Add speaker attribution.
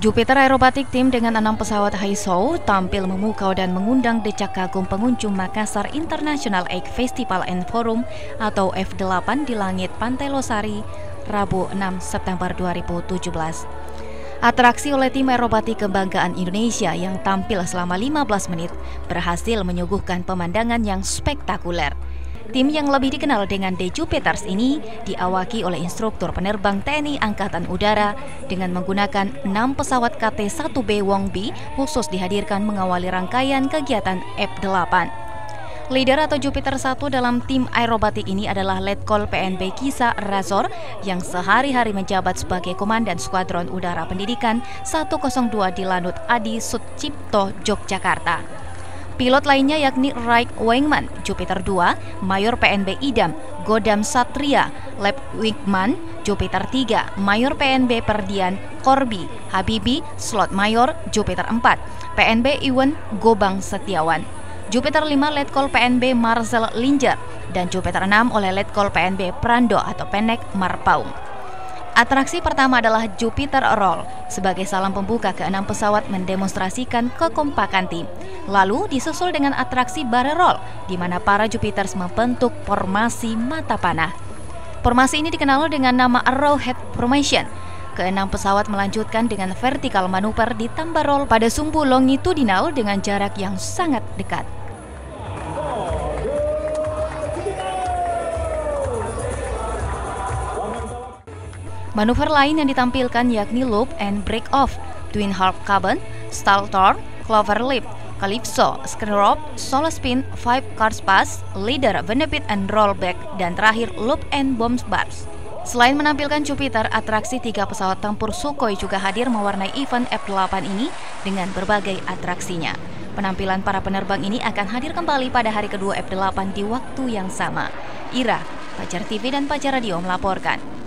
Speaker 1: Jupiter Aerobatic Team dengan 6 pesawat Haiso tampil memukau dan mengundang decak kagum pengunjung Makassar International Egg Festival and Forum atau F8 di langit Pantai Losari, Rabu 6 September 2017. Atraksi oleh tim aerobatik kebanggaan Indonesia yang tampil selama 15 menit berhasil menyuguhkan pemandangan yang spektakuler. Tim yang lebih dikenal dengan The Jupiters ini diawaki oleh instruktur penerbang TNI Angkatan Udara dengan menggunakan 6 pesawat KT-1B Wongbi khusus dihadirkan mengawali rangkaian kegiatan F8. Leader atau Jupiter 1 dalam tim aerobatik ini adalah Letkol PNB Kisa Razor yang sehari-hari menjabat sebagai Komandan Skuadron Udara Pendidikan 102 di Lanut Adi Sucipto, Yogyakarta. Pilot lainnya yakni Raik Wengman, Jupiter 2, Mayor PNB Idam, Godam Satria, Lep Wigman, Jupiter 3, Mayor PNB Perdian, Korbi, Habibi, Slot Mayor, Jupiter 4, PNB Iwan Gobang Setiawan, Jupiter 5 Letkol PNB Marcel Linger, dan Jupiter 6 oleh Letkol PNB Prando atau pendek Marpaung. Atraksi pertama adalah Jupiter Roll, sebagai salam pembuka ke-6 pesawat mendemonstrasikan kekompakan tim. Lalu disusul dengan atraksi Barrel Roll, di mana para Jupiters membentuk formasi mata panah. Formasi ini dikenal dengan nama Arrowhead Formation. Ke-6 pesawat melanjutkan dengan vertikal manuver ditambah roll pada sumbu longitudinal dengan jarak yang sangat dekat. Manuver lain yang ditampilkan yakni Loop and Break Off, Twin Half Carbon, Stall Turn, Clover Leap, Calypso, Screw Rope, Solo Spin, 5 Cars Pass, Leader, Benefit and Rollback, dan terakhir Loop and Bomb Bars. Selain menampilkan Jupiter, atraksi 3 pesawat tempur Sukhoi juga hadir mewarnai event F8 ini dengan berbagai atraksinya. Penampilan para penerbang ini akan hadir kembali pada hari kedua F8 di waktu yang sama. Ira, Pajar TV dan Pajar Radio melaporkan.